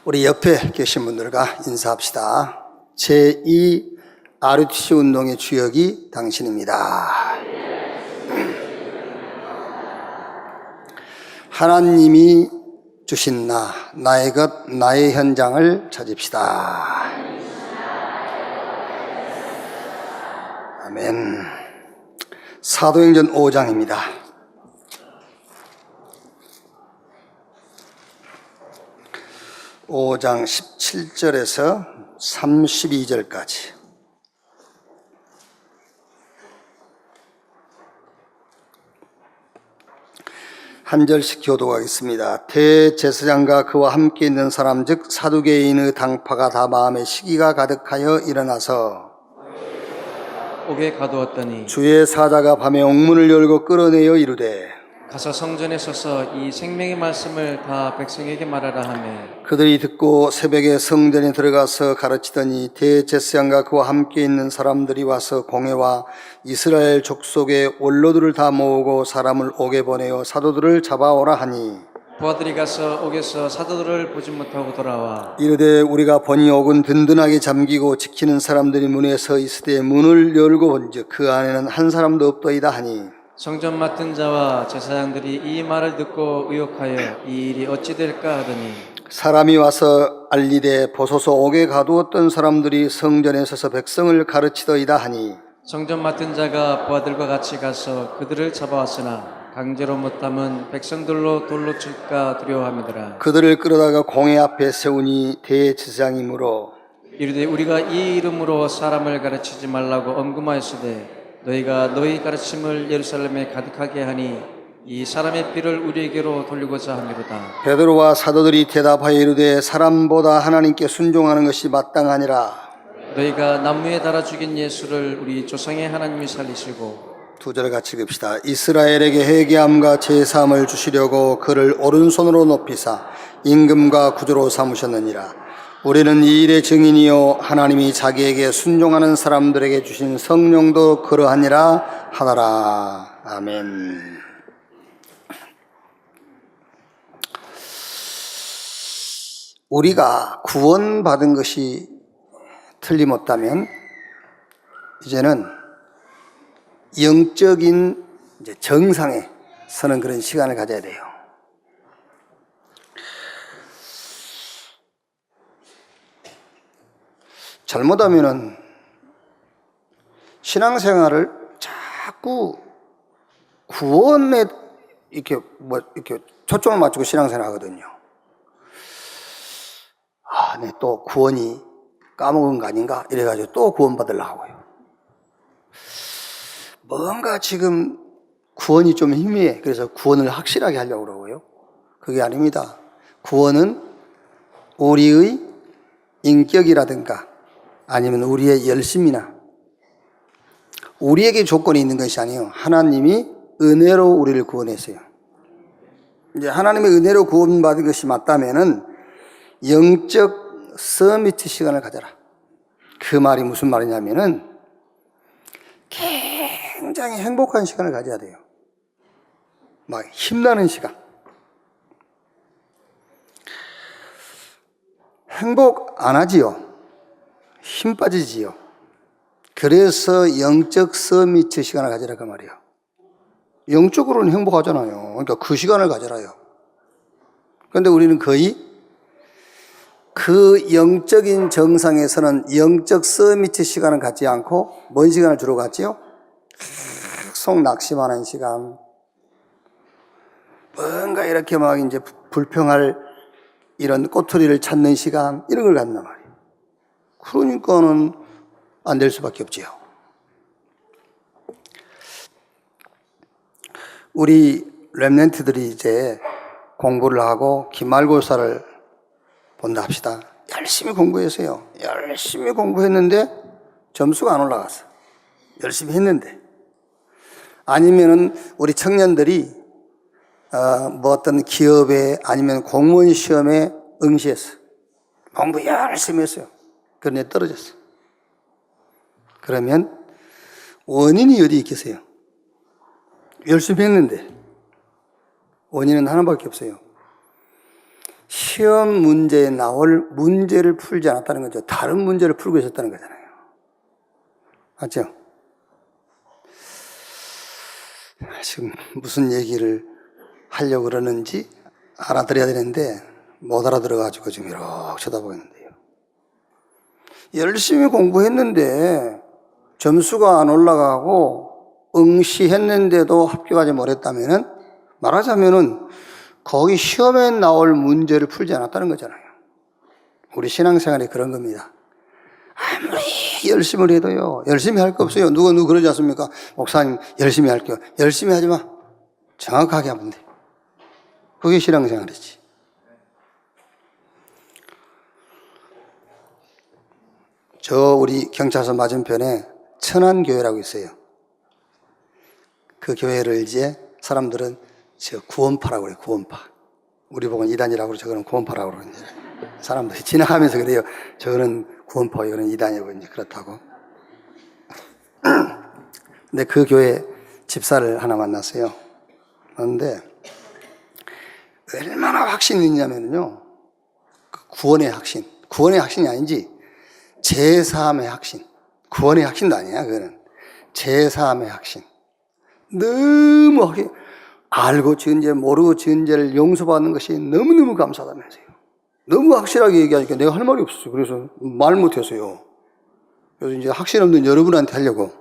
우리 옆에 계신 분들과 인사합시다. 제2 RUTC 운동의 주역이 당신입니다. 하나님이 주신 나의 것, 나의 현장을 찾읍시다. 아멘. 사도행전 5장입니다. 5장 17절에서 32절까지. 한 절씩 교독하겠습니다. 대제사장과 그와 함께 있는 사람 즉 사두개인의 당파가 다 마음에 시기가 가득하여 일어나서 옥에 가두었더니 주의 사자가 밤에 옥문을 열고 끌어내어 이르되 가서 성전에 서서 이 생명의 말씀을 다 백성에게 말하라 하며 그들이 듣고 새벽에 성전에 들어가서 가르치더니 대제사장과 그와 함께 있는 사람들이 와서 공회와 이스라엘 족속의 원로들을 다 모으고 사람을 옥에 보내어 사도들을 잡아오라 하니 부하들이 가서 옥에서 사도들을 보지 못하고 돌아와 이르되 우리가 보니 옥은 든든하게 잠기고 지키는 사람들이 문에 서 있으되 문을 열고 본즉 그 안에는 한 사람도 없더이다 하니 성전 맡은 자와 제사장들이 이 말을 듣고 의혹하여 이 일이 어찌 될까 하더니 사람이 와서 알리되 보소서 옥에 가두었던 사람들이 성전에 서서 백성을 가르치더이다 하니 성전 맡은 자가 부하들과 같이 가서 그들을 잡아왔으나 강제로 못 담은 백성들로 돌로 칠까 두려워함이더라. 그들을 끌어다가 공회 앞에 세우니 대제사장이 물어 이르되 우리가 이 이름으로 사람을 가르치지 말라고 엄금하였으되 너희가 너희 가르침을 예루살렘에 가득하게 하니 이 사람의 피를 우리에게로 돌리고자 함이로다. 베드로와 사도들이 대답하여 이르되 사람보다 하나님께 순종하는 것이 마땅하니라. 너희가 나무에 달아 죽인 예수를 우리 조상의 하나님이 살리시고 두 절 같이 깁시다. 이스라엘에게 회개함과 제사함을 주시려고 그를 오른손으로 높이사 임금과 구주로 삼으셨느니라. 우리는 이 일의 증인이요 하나님이 자기에게 순종하는 사람들에게 주신 성령도 그러하니라 하더라. 아멘. 우리가 구원받은 것이 틀림없다면 이제는 영적인 정상에 서는 그런 시간을 가져야 돼요. 잘못하면은 신앙생활을 자꾸 구원에 이렇게 초점을 맞추고 신앙생활 하거든요. 네, 또 구원이 까먹은 거 아닌가? 이래가지고 또 구원받으려고 하고요. 뭔가 지금 구원이 좀 희미해. 그래서 구원을 확실하게 하려고 그러고요. 그게 아닙니다. 구원은 우리의 인격이라든가 아니면 우리의 열심이나 우리에게 조건이 있는 것이 아니에요. 하나님이 은혜로 우리를 구원했어요. 이제 하나님의 은혜로 구원받은 것이 맞다면은 영적 서미트 시간을 가져라. 그 말이 무슨 말이냐면은 굉장히 행복한 시간을 가져야 돼요. 막 힘나는 시간. 행복 안 하지요. 힘 빠지지요. 그래서 영적 서미트 시간을 가져라 그 말이에요. 영적으로는 행복하잖아요. 그러니까 그 시간을 가져라요. 그런데 우리는 거의 그 영적인 정상에서는 영적 서미트 시간을 갖지 않고 뭔 시간을 주로 갖지요? 계속 낙심하는 시간, 뭔가 이렇게 막 이제 불평할 이런 꼬투리를 찾는 시간, 이런 걸 갖는단 말이에요. 그러니까는 안 될 수밖에 없지요. 우리 렘넌트들이 이제 공부를 하고 기말고사를 본다 합시다. 열심히 공부했어요. 열심히 공부했는데 점수가 안 올라갔어. 열심히 했는데. 아니면은 우리 청년들이 뭐 어떤 기업에 아니면 공무원 시험에 응시했어. 공부 열심히 했어요. 그런데 떨어졌어. 그러면 원인이 어디 있겠어요? 열심히 했는데 원인은 하나밖에 없어요. 시험 문제에 나올 문제를 풀지 않았다는 거죠. 다른 문제를 풀고 있었다는 거잖아요. 맞죠? 지금 무슨 얘기를 하려고 그러는지 알아들어야 되는데 못 알아들어가지고 지금 이렇게 쳐다보고 있는데요. 열심히 공부했는데 점수가 안 올라가고 응시했는데도 합격하지 못했다면은 말하자면은 거기 시험에 나올 문제를 풀지 않았다는 거잖아요. 우리 신앙생활이 그런 겁니다. 아무리 열심히 해도요, 열심히 할 거 없어요. 누구 그러지 않습니까? 목사님, 열심히 할게요. 열심히 하지 마. 정확하게 하면 돼. 그게 신앙생활이지. 저 우리 경찰서 맞은편에 천안교회라고 있어요. 그 교회를 이제 사람들은 저 구원파라고 그래요. 구원파. 우리 보고는 이단이라고 그러죠. 저거는 구원파라고 그러는데 사람들이 지나가면서 그래요. 저거는 구원파, 이거는 이단이고 이제 그렇다고. 근데 그 교회 집사를 하나 만났어요. 그런데 얼마나 확신이 있냐면요. 그 구원의 확신. 구원의 확신이 아닌지 제3의 확신. 구원의 확신도 아니야, 그거는. 제3의 확신. 너무 확신. 알고 지은 죄, 모르고 지은 죄를 용서받는 것이 너무너무 감사하다면서요. 너무 확실하게 얘기하니까 내가 할 말이 없었어요. 그래서 말 못해서요. 그래서 이제 확신 없는 여러분한테 하려고.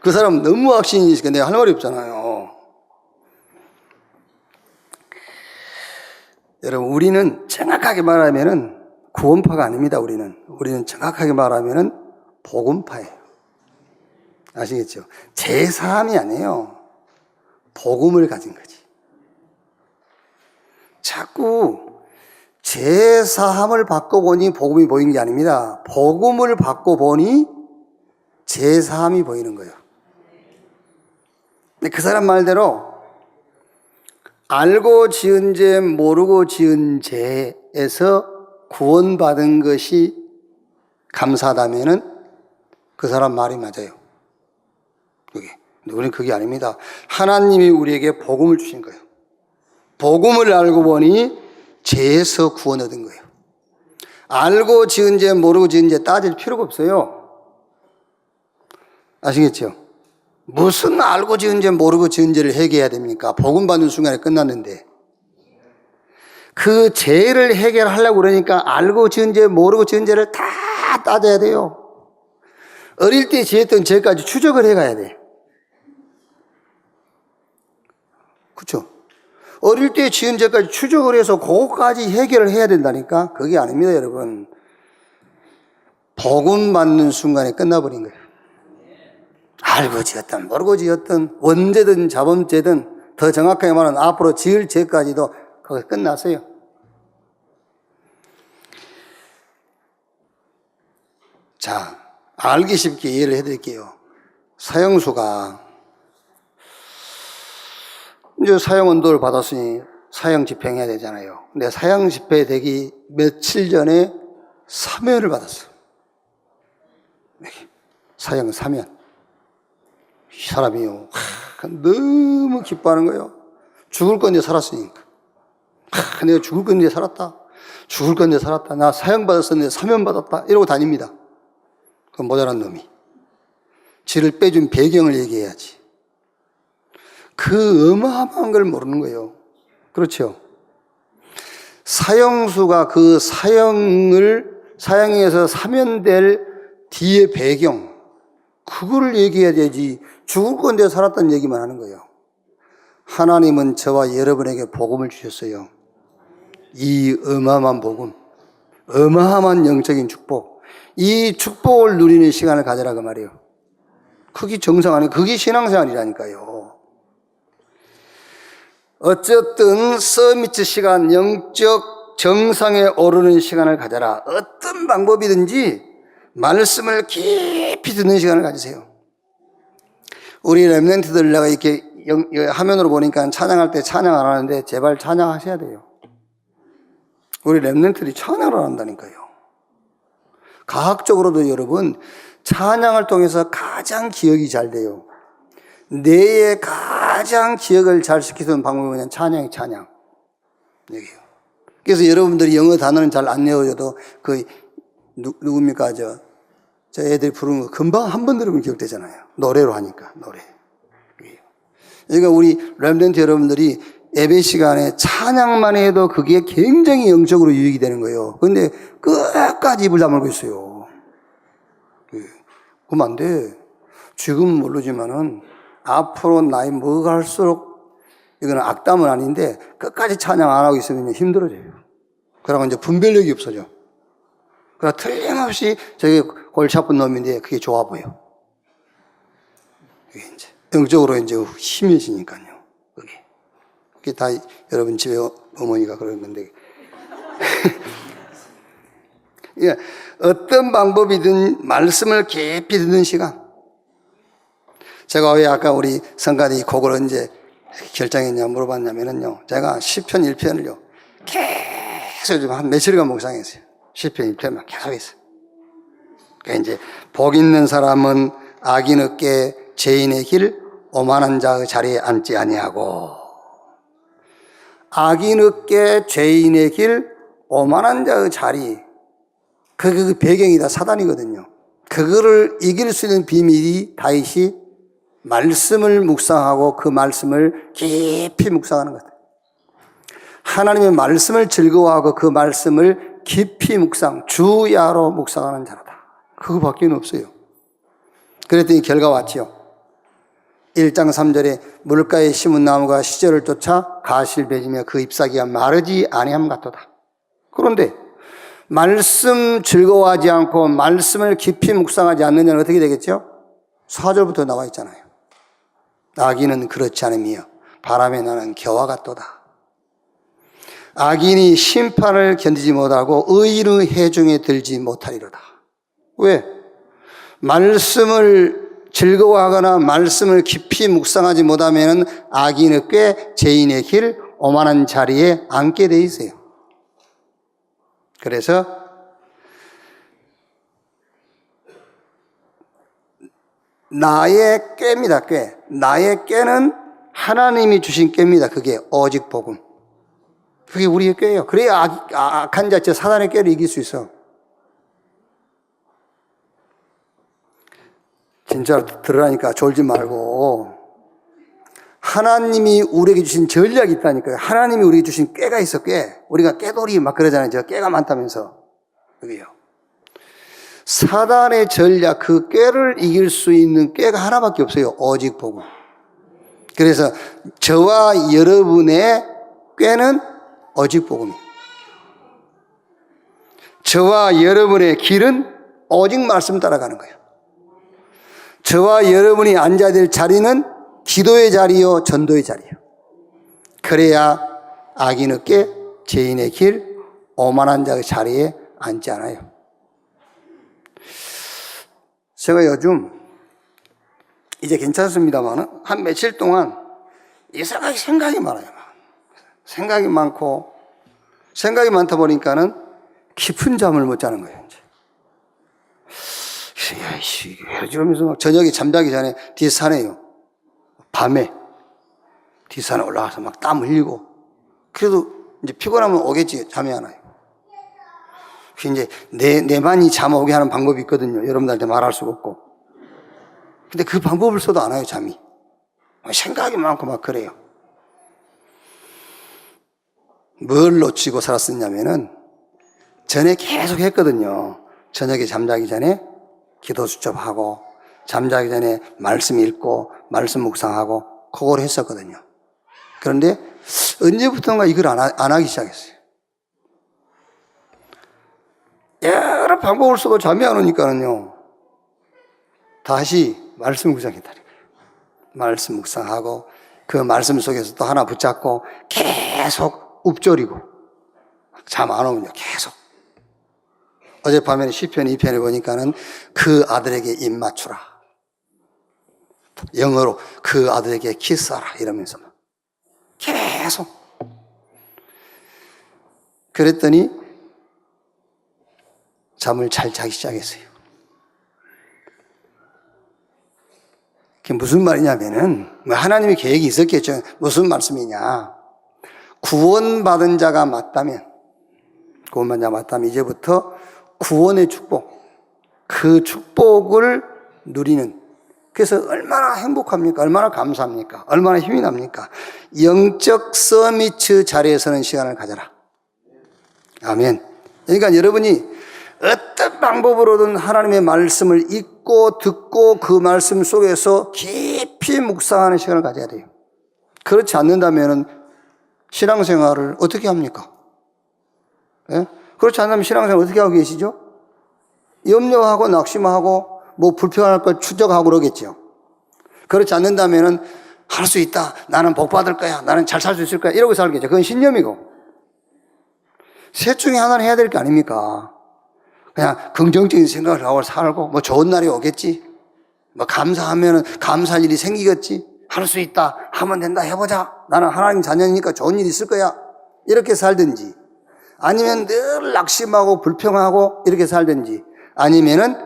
그 사람 너무 확신이 있으니까 내가 할 말이 없잖아요. 여러분, 우리는 정확하게 말하면은 구원파가 아닙니다, 우리는 정확하게 말하면은 복음파예요. 아시겠죠? 제3이 아니에요. 복음을 가진 거지. 자꾸 제3을 받고 보니 복음이 보이는 게 아닙니다. 복음을 받고 보니 제3이 보이는 거예요. 근데 그 사람 말대로 알고 지은 죄, 모르고 지은 죄에서 구원받은 것이 감사하다면은 그 사람 말이 맞아요. 그게. 근데 우리는 그게 아닙니다. 하나님이 우리에게 복음을 주신 거예요. 복음을 알고 보니 죄에서 구원 얻은 거예요. 알고 지은 죄, 모르고 지은 죄 따질 필요가 없어요. 아시겠죠? 무슨 알고 지은 죄, 모르고 지은 죄를 해결해야 됩니까? 복음 받는 순간에 끝났는데. 그 죄를 해결하려고 그러니까 알고 지은 죄, 모르고 지은 죄를 다 따져야 돼요. 어릴 때 지었던 죄까지 추적을 해가야 돼. 그렇죠? 어릴 때 지은 죄까지 추적을 해서 그거까지 해결을 해야 된다니까? 그게 아닙니다, 여러분. 복음 받는 순간에 끝나버린 거예요. 알고 지었든 모르고 지었든 원죄든 자범죄든 더 정확하게 말하면 앞으로 지을 죄까지도 거기 끝났어요. 자, 알기 쉽게 이해를 해드릴게요. 사형수가 이제 사형 언도를 받았으니 사형 집행해야 되잖아요. 근데 사형 집행되기 며칠 전에 사면을 받았어. 사형 사면. 이 사람이요, 너무 기뻐하는 거예요. 죽을 건데 살았으니까. 내가 죽을 건데 살았다. 죽을 건데 살았다. 나 사형 받았었는데 사면 받았다. 이러고 다닙니다. 그 모자란 놈이. 지를 빼준 배경을 얘기해야지. 그 어마어마한 걸 모르는 거예요. 그렇죠? 사형수가 그 사형에서 사면될 뒤의 배경, 그거를 얘기해야 되지. 죽을 건데 살았다는 얘기만 하는 거예요. 하나님은 저와 여러분에게 복음을 주셨어요. 이 어마어마한 복음, 어마어마한 영적인 축복, 이 축복을 누리는 시간을 가져라 그 말이에요. 그게 정상 아니에요. 그게 신앙생활이라니까요. 어쨌든 서미트 시간, 영적 정상에 오르는 시간을 가져라. 어떤 방법이든지 말씀을 깊이 듣는 시간을 가지세요. 우리 랩런트들 내가 이렇게 화면으로 보니까 찬양할 때 찬양 안 하는데 제발 찬양하셔야 돼요. 우리 랩런트들이 찬양을 안 한다니까요. 과학적으로도 여러분 찬양을 통해서 가장 기억이 잘 돼요. 뇌에 가장 기억을 잘 시키는 방법이 뭐냐면 찬양이 찬양. 여기요. 그래서 여러분들이 영어 단어는 잘 안 외워줘도 누굽니까? 저 애들이 부르는 거 금방 한 번 들으면 기억되잖아요. 노래로 하니까, 노래. 그러니까 우리 렘넌트 여러분들이 예배 시간에 찬양만 해도 그게 굉장히 영적으로 유익이 되는 거예요. 근데 끝까지 입을 다물고 있어요. 그러면 안 돼. 지금은 모르지만은 앞으로 나이 먹을수록 이거는 악담은 아닌데 끝까지 찬양 안 하고 있으면 힘들어져요. 그러고 이제 분별력이 없어져. 그러나 틀림없이 저게 골치 아픈 놈인데 그게 좋아 보여. 그게 이제 영적으로 이제 힘해지니까요. 그게 다 여러분 집에 어머니가 그런 건데. 예, 어떤 방법이든 말씀을 깊이 듣는 시간. 제가 왜 아까 우리 성가대 이 곡을 언제 결정했냐 물어봤냐면요. 제가 시편 1편을요. 계속 좀 한 며칠간 묵상했어요. 시편 1편만 계속 했어요. 그러니까 이제 복 있는 사람은 악인 어깨 죄인의 길 오만한 자의 자리에 앉지 아니하고 악인 어깨 죄인의 길 오만한 자의 자리 그 배경이 다 사단이거든요. 그거를 이길 수 있는 비밀이 다윗이 말씀을 묵상하고 그 말씀을 깊이 묵상하는 것. 하나님의 말씀을 즐거워하고 그 말씀을 깊이 주야로 묵상하는 자로다. 그거밖에 없어요. 그랬더니 결과 왔지요. 1장 3절에 물가에 심은 나무가 시절을 쫓아 가시를 맺으며 그 잎사귀가 마르지 아니함 같도다. 그런데 말씀 즐거워하지 않고 말씀을 깊이 묵상하지 않는 자는 어떻게 되겠죠? 4절부터 나와 있잖아요. 악인은 그렇지 않으며 바람에 나는 겨와 같도다. 악인이 심판을 견디지 못하고 의인의 해중에 들지 못하리로다. 왜? 말씀을 즐거워하거나 말씀을 깊이 묵상하지 못하면 악인의 꾀, 죄인의 길, 오만한 자리에 앉게 돼 있어요. 그래서 나의 꾀입니다. 꾀. 나의 꾀는 하나님이 주신 꾀입니다. 그게 오직 복음. 그게 우리의 꾀예요. 그래야 악한 자, 사단의 꾀를 이길 수 있어. 진짜로 들으라니까 졸지 말고 하나님이 우리에게 주신 전략이 있다니까요. 하나님이 우리에게 주신 꾀가 있어. 꾀. 우리가 꾀돌이 막 그러잖아요. 저 꾀가 많다면서. 그게요. 사단의 전략, 그 꾀를 이길 수 있는 꾀가 하나밖에 없어요. 오직 복음. 그래서 저와 여러분의 꾀는 오직 복음이에요. 저와 여러분의 길은 오직 말씀 따라가는 거예요. 저와 여러분이 앉아야 될 자리는 기도의 자리요, 전도의 자리요. 그래야 악인의 꾀, 죄인의 길, 오만한 자의 자리에 앉지 않아요. 제가 요즘 이제 괜찮습니다만 한 며칠 동안 이상하게 생각이 많아요. 생각이 많고 생각이 많다 보니까는 깊은 잠을 못 자는 거예요. 이제 이러면서 막 저녁에 잠자기 전에 뒷산에요. 밤에 뒷산에 올라가서 막 땀 흘리고 그래도 이제 피곤하면 오겠지. 잠이 안 와요. 이제 내만이 잠 오게 하는 방법이 있거든요. 여러분들한테 말할 수가 없고. 근데 그 방법을 써도 안 와요, 잠이. 생각이 많고 막 그래요. 뭘 놓치고 살았었냐면은 전에 계속 했거든요. 저녁에 잠자기 전에 기도 수첩하고 잠자기 전에 말씀 읽고 말씀 묵상하고 그걸 했었거든요. 그런데 언제부턴가 이걸 안 하기 시작했어요. 여러 방법을 써도 잠이 안 오니까는요. 다시 말씀 묵상했다니까요. 말씀 묵상하고 그 말씀 속에서 또 하나 붙잡고 계속 읊조리고 잠 안 오면요. 계속. 어젯밤에는 시편 2편에 보니까는 그 아들에게 입 맞추라. 영어로 그 아들에게 키스하라 이러면서 계속. 그랬더니 잠을 잘 자기 시작했어요. 그게 무슨 말이냐면은 하나님의 계획이 있었겠죠. 무슨 말씀이냐. 구원받은 자가 맞다면, 이제부터 구원의 축복, 그 축복을 누리는, 그래서 얼마나 행복합니까? 얼마나 감사합니까? 얼마나 힘이 납니까? 영적 서미트 자리에 서는 시간을 가져라. 아멘. 그러니까 여러분이 어떤 방법으로든 하나님의 말씀을 읽고 듣고 그 말씀 속에서 깊이 묵상하는 시간을 가져야 돼요. 그렇지 않는다면 신앙생활을 어떻게 합니까? 예? 그렇지 않으면 신앙생활 어떻게 하고 계시죠? 염려하고 낙심하고 뭐 불평할 걸 추적하고 그러겠죠. 그렇지 않는다면 할 수 있다. 나는 복 받을 거야. 나는 잘 살 수 있을 거야. 이러고 살겠죠. 그건 신념이고. 셋 중에 하나는 해야 될 게 아닙니까? 그냥 긍정적인 생각을 하고 살고 뭐 좋은 날이 오겠지. 뭐 감사하면은 감사할 일이 생기겠지. 할 수 있다. 하면 된다. 해보자. 나는 하나님 자녀니까 좋은 일이 있을 거야. 이렇게 살든지, 아니면 늘 낙심하고 불평하고 이렇게 살든지, 아니면은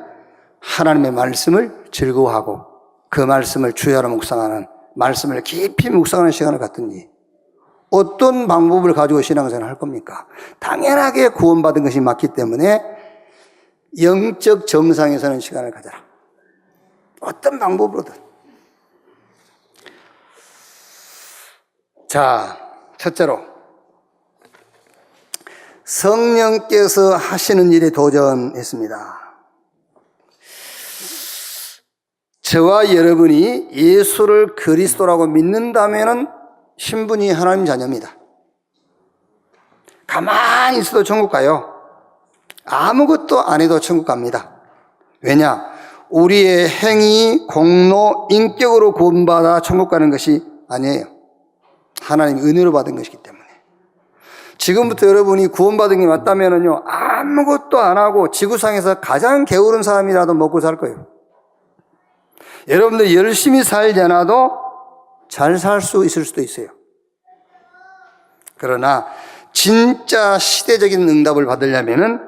하나님의 말씀을 즐거워하고 그 말씀을 주야로 묵상하는, 말씀을 깊이 묵상하는 시간을 갖든지, 어떤 방법을 가지고 신앙생활을 할 겁니까? 당연하게 구원받은 것이 맞기 때문에 영적 정상에 서는 시간을 가져라. 어떤 방법으로든. 자, 첫째로 성령께서 하시는 일에 도전했습니다. 저와 여러분이 예수를 그리스도라고 믿는다면 신분이 하나님 자녀입니다. 가만히 있어도 천국 가요. 아무것도 안 해도 천국 갑니다. 왜냐? 우리의 행위, 공로, 인격으로 구원받아 천국 가는 것이 아니에요. 하나님 은혜로 받은 것이기 때문에. 지금부터 여러분이 구원받은 게 맞다면요, 아무것도 안 하고 지구상에서 가장 게으른 사람이라도 먹고 살 거예요. 여러분들 열심히 살지 않아도 잘 살 수 있을 수도 있어요. 그러나 진짜 시대적인 응답을 받으려면은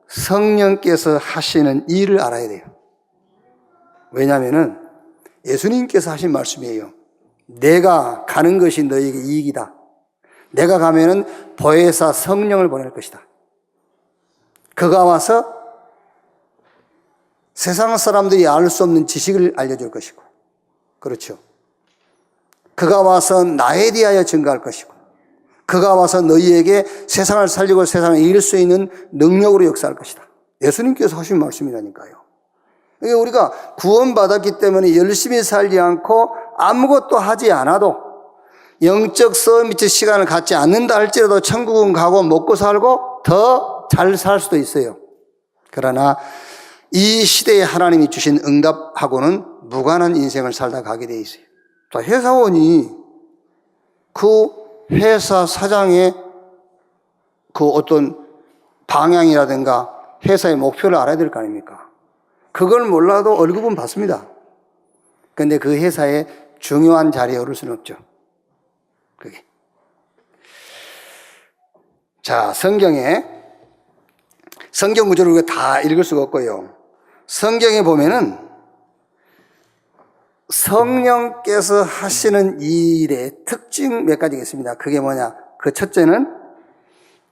성령께서 하시는 일을 알아야 돼요. 왜냐하면은 예수님께서 하신 말씀이에요. 내가 가는 것이 너희에게 이익이다. 내가 가면은 보혜사 성령을 보낼 것이다. 그가 와서 세상 사람들이 알 수 없는 지식을 알려줄 것이고, 그렇죠. 그가 와서 나에 대하여 증거할 것이고, 그가 와서 너희에게 세상을 살리고 세상을 이길 수 있는 능력으로 역사할 것이다. 예수님께서 하신 말씀이라니까요. 그러니까 우리가 구원받았기 때문에 열심히 살지 않고 아무것도 하지 않아도, 영적 서밋 시간을 갖지 않는다 할지라도 천국은 가고 먹고 살고 더 잘 살 수도 있어요. 그러나 이 시대에 하나님이 주신 응답하고는 무관한 인생을 살다 가게 돼 있어요. 회사원이 그 회사 사장의 그 어떤 방향이라든가 회사의 목표를 알아야 될 거 아닙니까? 그걸 몰라도 월급은 받습니다. 그런데 그 회사의 중요한 자리에 오를 수는 없죠. 그게. 자, 성경 구절을 우리가 다 읽을 수가 없고요. 성경에 보면은 성령께서 하시는 일의 특징 몇 가지가 있습니다. 그게 뭐냐? 그 첫째는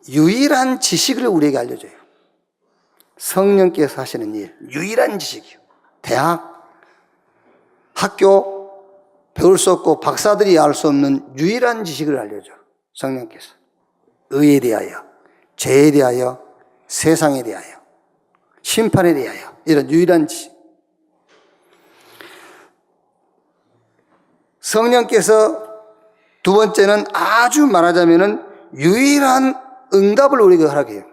유일한 지식을 우리에게 알려줘요. 성령께서 하시는 일, 유일한 지식이요. 대학, 학교 배울 수 없고 박사들이 알 수 없는 유일한 지식을 알려줘. 성령께서. 의에 대하여, 죄에 대하여, 세상에 대하여, 심판에 대하여, 이런 유일한 지식. 성령께서 두 번째는 아주 말하자면은 유일한 응답을 우리에게 허락해요.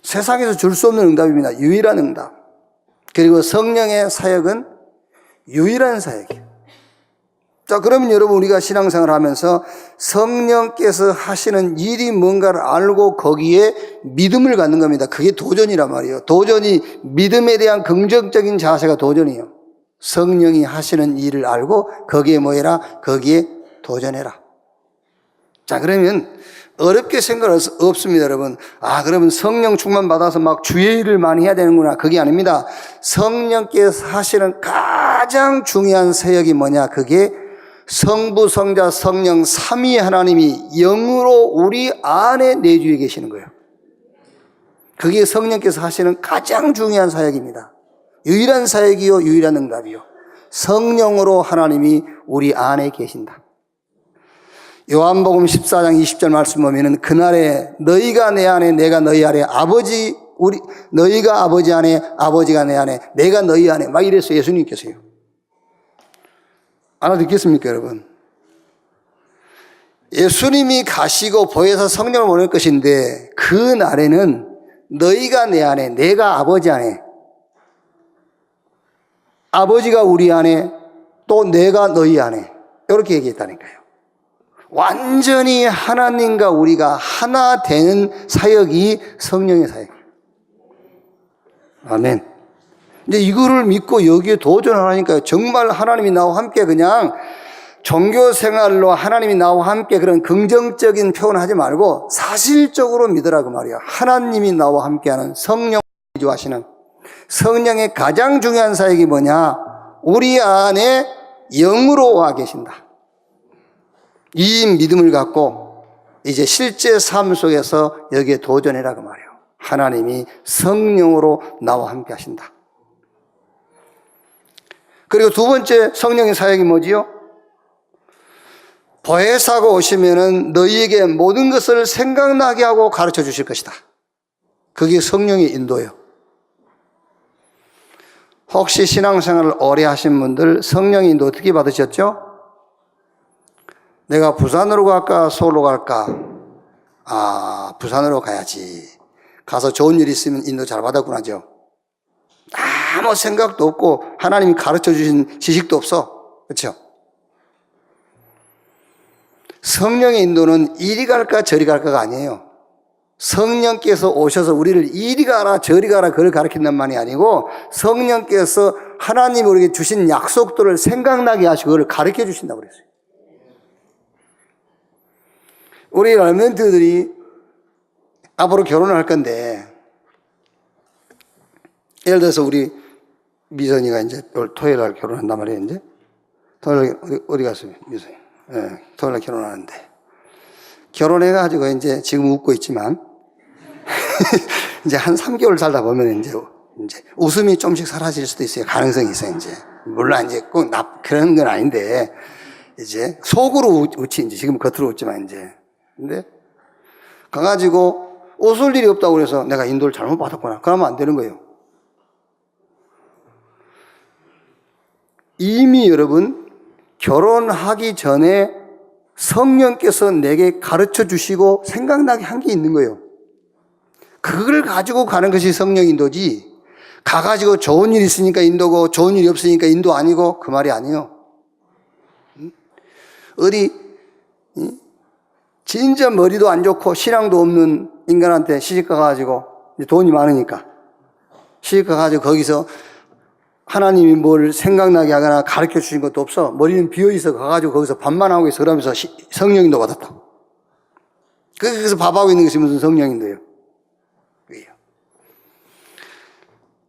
세상에서 줄 수 없는 응답입니다. 유일한 응답. 그리고 성령의 사역은 유일한 사역이에요. 자, 그러면 여러분, 우리가 신앙생활을 하면서 성령께서 하시는 일이 뭔가를 알고 거기에 믿음을 갖는 겁니다. 그게 도전이란 말이에요. 도전이, 믿음에 대한 긍정적인 자세가 도전이에요. 성령이 하시는 일을 알고 거기에 뭐 해라? 거기에 도전해라. 자, 그러면 어렵게 생각할 수 없습니다, 여러분. 그러면 성령 충만 받아서 막 주의 일을 많이 해야 되는구나. 그게 아닙니다. 성령께서 하시는 가장 중요한 사역이 뭐냐? 그게 성부, 성자, 성령 삼위 하나님이 영으로 우리 안에 내주에 계시는 거예요. 그게 성령께서 하시는 가장 중요한 사역입니다. 유일한 사역이요, 유일한 응답이요. 성령으로 하나님이 우리 안에 계신다. 요한복음 14장 20절 말씀 보면은 그날에 너희가 내 안에 내가 너희 안에 너희가 아버지 안에 아버지가 내 안에 내가 너희 안에 막 이래서 예수님께서요. 알아듣겠습니까, 여러분? 예수님이 가시고 보혜사 성령을 보낼 것인데 그 날에는 너희가 내 안에 내가 아버지 안에 아버지가 우리 안에 또 내가 너희 안에 이렇게 얘기했다니까요. 완전히 하나님과 우리가 하나 되는 사역이 성령의 사역이에요. 아멘. 이제 이거를 믿고 여기에 도전하니까 정말 하나님이 나와 함께 그냥 종교 생활로 하나님이 나와 함께 그런 긍정적인 표현을 하지 말고 사실적으로 믿으라고 말이에요. 하나님이 나와 함께하는 성령 주하시는 성령의 가장 중요한 사역이 뭐냐? 우리 안에 영으로 와 계신다. 이 믿음을 갖고 이제 실제 삶 속에서 여기에 도전해라고 말이에요. 하나님이 성령으로 나와 함께 하신다. 그리고 두 번째 성령의 사역이 뭐지요? 보혜사가 오시면은 너희에게 모든 것을 생각나게 하고 가르쳐 주실 것이다. 그게 성령의 인도예요. 혹시 신앙생활을 오래 하신 분들 성령의 인도 어떻게 받으셨죠? 내가 부산으로 갈까 서울로 갈까? 부산으로 가야지. 가서 좋은 일 있으면 인도 잘 받았구나죠. 아무 생각도 없고 하나님이 가르쳐 주신 지식도 없어. 그렇죠? 성령의 인도는 이리 갈까 저리 갈까가 아니에요. 성령께서 오셔서 우리를 이리 가라 저리 가라 그걸 가르친단 말이 아니고 성령께서 하나님이 우리에게 주신 약속들을 생각나게 하시고 그걸 가르쳐 주신다고 그랬어요. 우리 럴멘트들이 앞으로 결혼을 할 건데 예를 들어서 우리 미선이가 이제 토요일 날 결혼한단 말이에요. 이제 토요일 어디 갔어요, 미선이? 네, 토요일 날 결혼하는데 결혼해가지고 이제 지금 웃고 있지만 이제 한 3개월 살다 보면 이제 웃음이 좀씩 사라질 수도 있어요. 가능성이 있어요. 이제 물론 이제 꼭 그런 건 아닌데 이제 속으로 웃지 이제 지금 겉으로 웃지만 이제 근데 가가지고 웃을 일이 없다고 그래서 내가 인도를 잘못 받았구나. 그러면 안 되는 거예요. 이미 여러분 결혼하기 전에 성령께서 내게 가르쳐 주시고 생각나게 한 게 있는 거예요. 그걸 가지고 가는 것이 성령 인도지 가가지고 좋은 일 있으니까 인도고 좋은 일이 없으니까 인도 아니고 그 말이 아니에요. 어디 진짜 머리도 안 좋고 신앙도 없는 인간한테 시집가 가지고 돈이 많으니까 시집가 가지고 거기서 하나님이 뭘 생각나게 하거나 가르쳐 주신 것도 없어. 머리는 비어있어 가가지고 거기서 밥만 하고 있어. 그러면서 성령인도 받았다. 거기서 밥하고 있는 것이 무슨 성령인데요?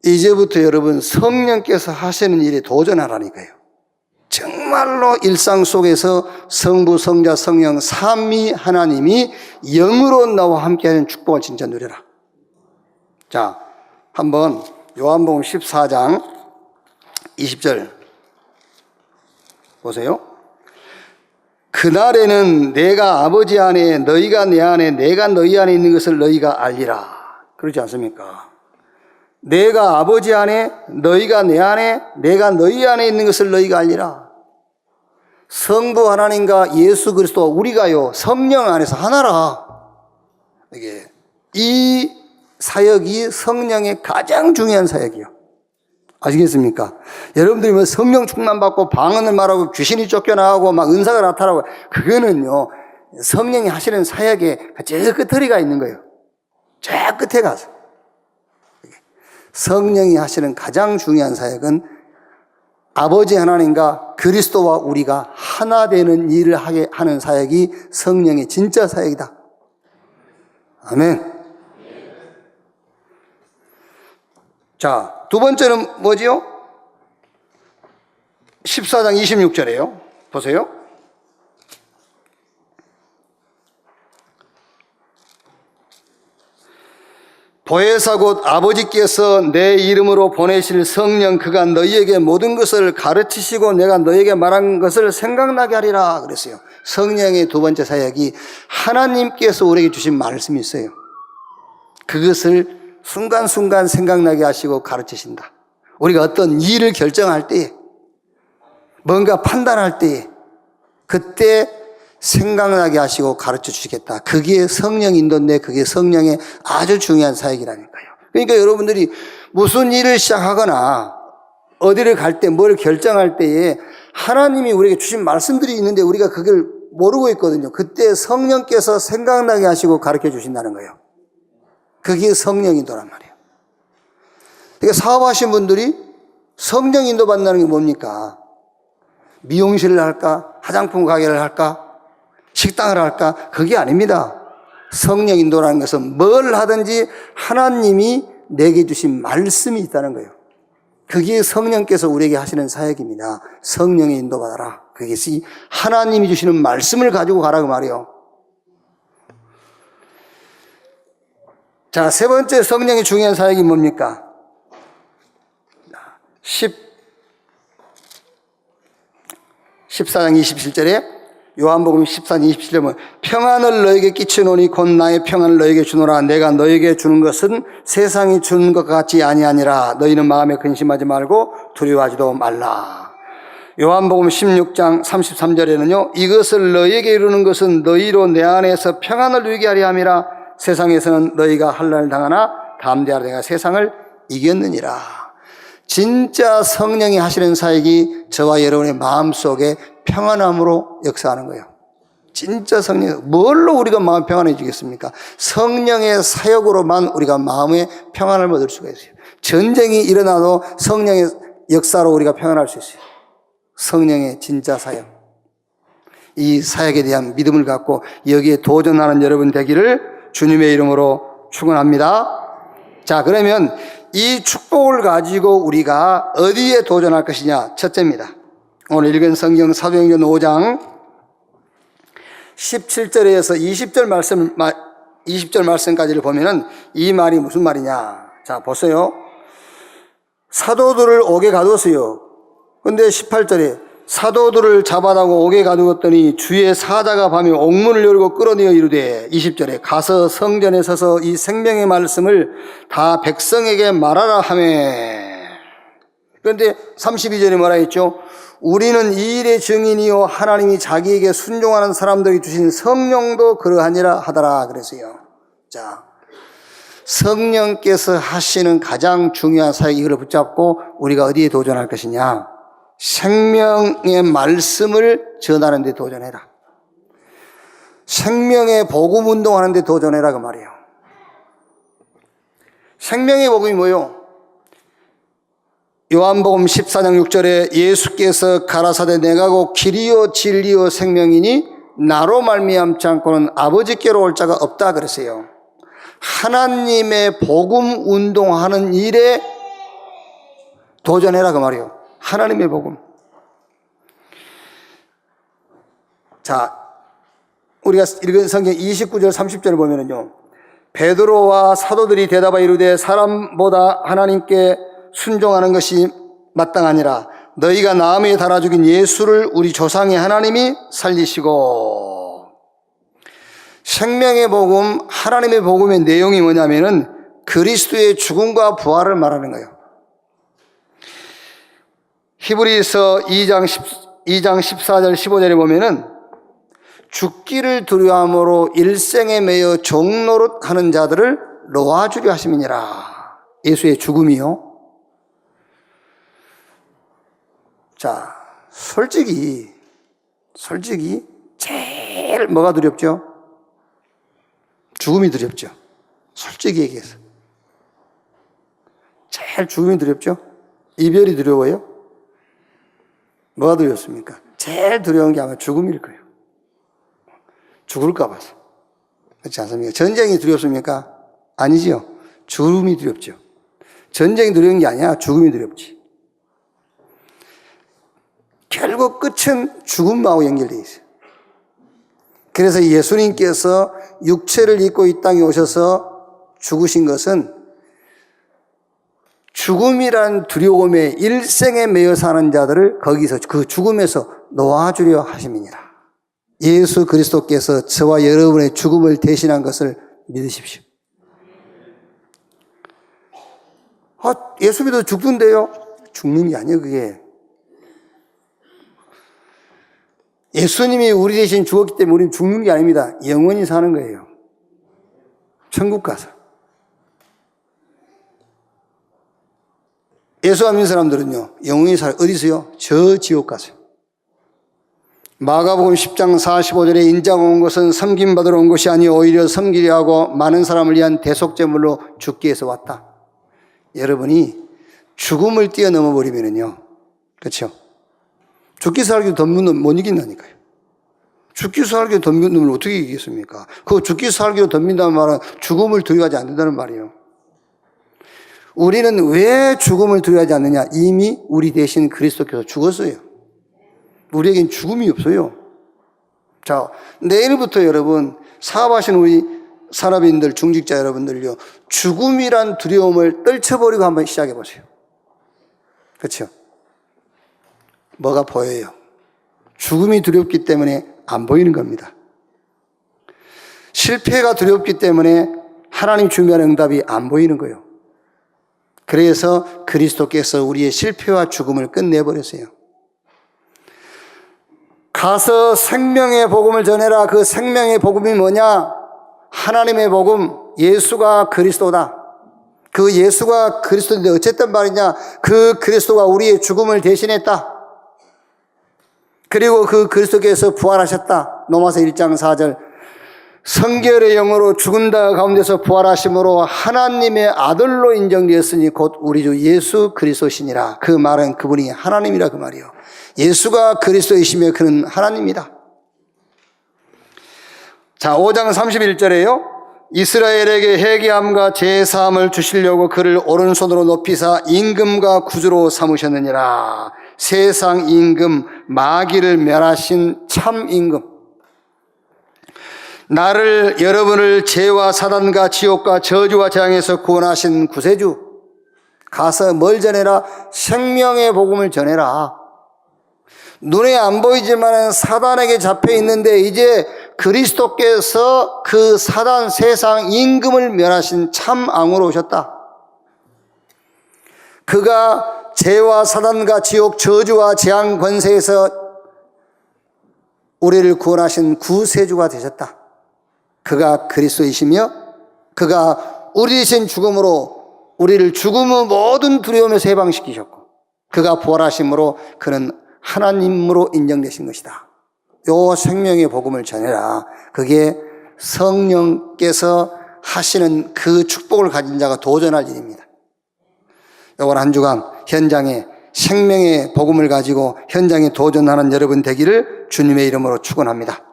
이제부터 여러분 성령께서 하시는 일에 도전하라니까요. 정말로 일상 속에서 성부, 성자, 성령 삼위 하나님이 영으로 나와 함께하는 축복을 진짜 누려라. 자, 한번 요한복음 14장 20절 보세요. 그날에는 내가 아버지 안에 너희가 내 안에 내가 너희 안에 있는 것을 너희가 알리라. 그렇지 않습니까? 내가 아버지 안에 너희가 내 안에 내가 너희 안에 있는 것을 너희가 알리라. 성부 하나님과 예수 그리스도 우리가요 성령 안에서 하나라. 이게 이 사역이 성령의 가장 중요한 사역이요. 아시겠습니까? 여러분들이 뭐 성령 충만 받고 방언을 말하고 귀신이 쫓겨나가고 막 은사가 나타나고 그거는요 성령이 하시는 사역의 저 끝허리가 있는 거예요. 저 끝에 가서 성령이 하시는 가장 중요한 사역은 아버지 하나님과 그리스도와 우리가 하나 되는 일을 하게 하는 사역이 성령의 진짜 사역이다. 아멘. 자, 두 번째는 뭐지요? 14장 26절이에요. 보세요. 보혜사 곧 아버지께서 내 이름으로 보내실 성령 그가 너희에게 모든 것을 가르치시고 내가 너희에게 말한 것을 생각나게 하리라 그랬어요. 성령의 두 번째 사역이 하나님께서 우리에게 주신 말씀이 있어요. 그것을 순간순간 생각나게 하시고 가르치신다. 우리가 어떤 일을 결정할 때에, 뭔가 판단할 때에 그때 생각나게 하시고 가르쳐 주시겠다. 그게 성령 인도인데 그게 성령의 아주 중요한 사역이라니까요. 그러니까 여러분들이 무슨 일을 시작하거나 어디를 갈 때, 뭘 결정할 때에 하나님이 우리에게 주신 말씀들이 있는데 우리가 그걸 모르고 있거든요. 그때 성령께서 생각나게 하시고 가르쳐 주신다는 거예요. 그게 성령 인도란 말이에요. 그러니까 사업하신 분들이 성령 인도 받는다는 게 뭡니까? 미용실을 할까? 화장품 가게를 할까? 식당을 할까? 그게 아닙니다. 성령 인도라는 것은 뭘 하든지 하나님이 내게 주신 말씀이 있다는 거예요. 그게 성령께서 우리에게 하시는 사역입니다. 성령의 인도받아라. 그것이 하나님이 주시는 말씀을 가지고 가라고 말이에요. 자, 세 번째 성령의 중요한 사역이 뭡니까? 14장 27절에 요한복음 14장 27절에 보면 평안을 너에게 끼치노니 곧 나의 평안을 너에게 주노라. 내가 너에게 주는 것은 세상이 주는 것 같지 아니하니라. 너희는 마음에 근심하지 말고 두려워하지도 말라. 요한복음 16장 33절에는요 이것을 너희에게 이루는 것은 너희로 내 안에서 평안을 누리게 하려 함이라. 세상에서는 너희가 환난을 당하나 담대하라. 내가 세상을 이겼느니라. 진짜 성령이 하시는 사역이 저와 여러분의 마음속에 평안함으로 역사하는 거예요. 진짜 성령, 뭘로 우리가 마음 평안해지겠습니까? 성령의 사역으로만 우리가 마음의 평안을 얻을 수가 있어요. 전쟁이 일어나도 성령의 역사로 우리가 평안할 수 있어요. 성령의 진짜 사역. 이 사역에 대한 믿음을 갖고 여기에 도전하는 여러분 되기를 주님의 이름으로 축원합니다. 자, 그러면 이 축복을 가지고 우리가 어디에 도전할 것이냐? 첫째입니다. 오늘 읽은 성경 사도행전 5장 17절에서 20절 말씀까지를 보면은 이 말이 무슨 말이냐? 자, 보세요. 사도들을 옥에 가두었어요. 근데 18절에 사도들을 잡아다고 옥에 가두었더니 주의 사자가 밤에 옥문을 열고 끌어내어 이르되 20절에 가서 성전에 서서 이 생명의 말씀을 다 백성에게 말하라 하매. 그런데 32절에 뭐라 했죠? 우리는 이 일의 증인이요 하나님이 자기에게 순종하는 사람들에게 주신 성령도 그러하니라 하더라 그랬어요. 자, 성령께서 하시는 가장 중요한 사역 이걸 붙잡고 우리가 어디에 도전할 것이냐? 생명의 말씀을 전하는 데 도전해라. 생명의 복음 운동하는 데 도전해라 그 말이에요. 생명의 복음이 뭐예요? 요한복음 14장 6절에 예수께서 가라사대 내가 곧 길이요 진리요 생명이니 나로 말미암지 않고는 아버지께로 올 자가 없다 그랬어요. 하나님의 복음 운동하는 일에 도전해라 그 말이에요. 하나님의 복음. 자, 우리가 읽은 성경 29절 30절을 보면은요, 베드로와 사도들이 대답하여 이르되 사람보다 하나님께 순종하는 것이 마땅하니라. 너희가 나무에 달아 죽인 예수를 우리 조상의 하나님이 살리시고. 생명의 복음, 하나님의 복음의 내용이 뭐냐면은 그리스도의 죽음과 부활을 말하는 거예요. 히브리서 2장 14절 15절에 보면은 죽기를 두려움으로 일생에 매여 종노릇하는 자들을 놓아주려 하심이니라. 예수의 죽음이요. 자, 솔직히 제일 뭐가 두렵죠? 죽음이 두렵죠. 솔직히 얘기해서. 제일 죽음이 두렵죠? 이별이 두려워요? 뭐가 두렵습니까? 제일 두려운 게 아마 죽음일 거예요. 죽을까 봐서. 그렇지 않습니까? 전쟁이 두렵습니까? 아니지요. 죽음이 두렵죠. 전쟁이 두려운 게 아니야. 죽음이 두렵지. 결국 끝은 죽음하고 연결되어 있어요. 그래서 예수님께서 육체를 입고 이 땅에 오셔서 죽으신 것은 죽음이란 두려움에 일생에 매여 사는 자들을 거기서 그 죽음에서 놓아주려 하심이니라. 예수 그리스도께서 저와 여러분의 죽음을 대신한 것을 믿으십시오. 예수 믿어도 죽던데요? 죽는 게 아니에요, 그게. 예수님이 우리 대신 죽었기 때문에 우리는 죽는 게 아닙니다. 영원히 사는 거예요. 천국 가서. 예수 안 믿는 사람들은요, 영원히 어디서요? 저 지옥 가서. 마가복음 10장 45절에 인자가 온 것은 섬김받으러 온 것이 아니 오히려 섬기려 하고 많은 사람을 위한 대속제물로 죽기 위해서 왔다. 여러분이 죽음을 뛰어넘어 버리면은요, 그렇죠? 죽기 살기 덤비는 못 이긴다니까요. 죽기 살기로 덤비는 놈을 어떻게 이기겠습니까? 그 죽기 살기로 덤빈다는 말은 죽음을 두려워하지 않는다는 말이에요. 우리는 왜 죽음을 두려워하지 않느냐? 이미 우리 대신 그리스도께서 죽었어요. 우리에겐 죽음이 없어요. 자, 내일부터 여러분 사업하시는 우리 산업인들, 중직자 여러분들요, 죽음이란 두려움을 떨쳐버리고 한번 시작해 보세요. 그렇죠? 뭐가 보여요? 죽음이 두렵기 때문에 안 보이는 겁니다. 실패가 두렵기 때문에 하나님 준비하는 응답이 안 보이는 거예요. 그래서 그리스도께서 우리의 실패와 죽음을 끝내버렸어요. 가서 생명의 복음을 전해라. 그 생명의 복음이 뭐냐? 하나님의 복음, 예수가 그리스도다. 그 예수가 그리스도인데 어쨌든 말이냐? 그 그리스도가 우리의 죽음을 대신했다. 그리고 그 그리스도께서 부활하셨다. 로마서 1장 4절. 성결의 영으로 죽은 자 가운데서 부활하심으로 하나님의 아들로 인정되었으니 곧 우리 주 예수 그리스도시니라. 그 말은 그분이 하나님이라 그 말이요. 예수가 그리스도이시며 그는 하나님이다. 자, 5장 31절에요. 이스라엘에게 회개함과 제사함을 주시려고 그를 오른손으로 높이사 임금과 구주로 삼으셨느니라. 세상 임금 마귀를 멸하신 참 임금. 나를 여러분을 죄와 사단과 지옥과 저주와 재앙에서 구원하신 구세주. 가서 뭘 전해라? 생명의 복음을 전해라. 눈에 안 보이지만 사단에게 잡혀 있는데 이제 그리스도께서 그 사단 세상 임금을 멸하신 참 왕으로 오셨다. 그가 죄와 사단과 지옥 저주와 재앙 권세에서 우리를 구원하신 구세주가 되셨다. 그가 그리스도이시며 그가 우리 대신 죽음으로 우리를 죽음의 모든 두려움에서 해방시키셨고 그가 부활하심으로 그는 하나님으로 인정되신 것이다. 요 생명의 복음을 전해라. 그게 성령께서 하시는 그 축복을 가진 자가 도전할 일입니다. 요번 한 주간 현장에 생명의 복음을 가지고 현장에 도전하는 여러분 되기를 주님의 이름으로 축원합니다.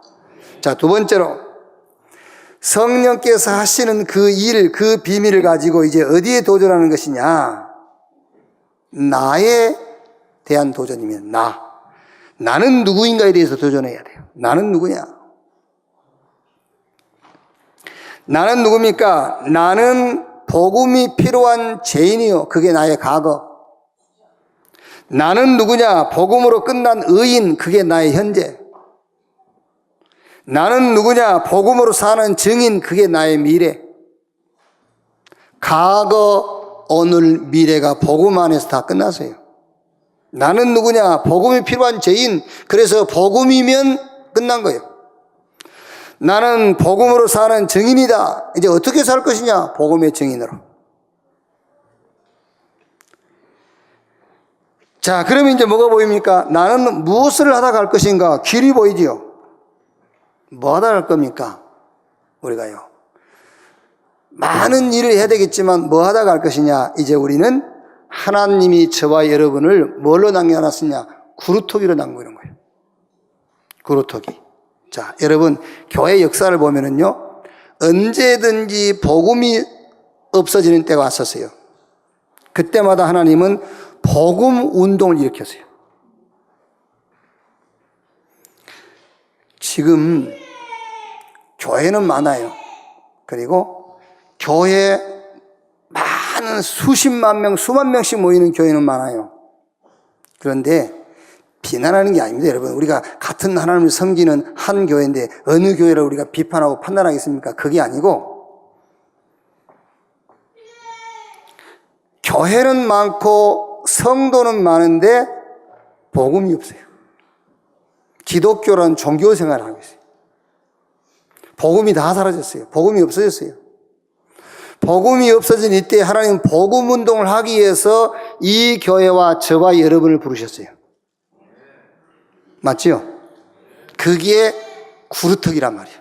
자, 두 번째로 성령께서 하시는 그 일, 그 비밀을 가지고 이제 어디에 도전하는 것이냐? 나에 대한 도전이면 나는 누구인가에 대해서 도전해야 돼요. 나는 누구냐? 나는 누굽니까? 나는 복음이 필요한 죄인이요. 그게 나의 과거. 나는 누구냐? 복음으로 끝난 의인. 그게 나의 현재. 나는 누구냐? 복음으로 사는 증인. 그게 나의 미래. 과거, 오늘, 미래가 복음 안에서 다 끝났어요. 나는 누구냐? 복음이 필요한 죄인. 그래서 복음이면 끝난 거예요. 나는 복음으로 사는 증인이다. 이제 어떻게 살 것이냐? 복음의 증인으로. 자, 그러면 이제 뭐가 보입니까? 나는 무엇을 하다 갈 것인가? 길이 보이지요. 뭐 하다 갈 겁니까? 우리가요. 많은 일을 해야 되겠지만 뭐 하다 갈 것이냐? 이제 우리는 하나님이 저와 여러분을 뭘로 남겨놨느냐? 구루토기로 남기는 거예요. 구루토기. 자, 여러분, 교회 역사를 보면은요, 언제든지 복음이 없어지는 때가 왔었어요. 그때마다 하나님은 복음 운동을 일으켰어요. 지금 교회는 많아요. 그리고 교회 한 수십만 명, 수만 명씩 모이는 교회는 많아요. 그런데 비난하는 게 아닙니다, 여러분. 우리가 같은 하나님을 섬기는 한 교회인데 어느 교회를 우리가 비판하고 판단하겠습니까? 그게 아니고, 교회는 많고 성도는 많은데 복음이 없어요. 기독교란 종교 생활을 하고 있어요. 복음이 다 사라졌어요. 복음이 없어졌어요. 복음이 없어진 이때 하나님은 복음 운동을 하기 위해서 이 교회와 저와 여러분을 부르셨어요. 맞죠? 그게 구루터기란 말이에요.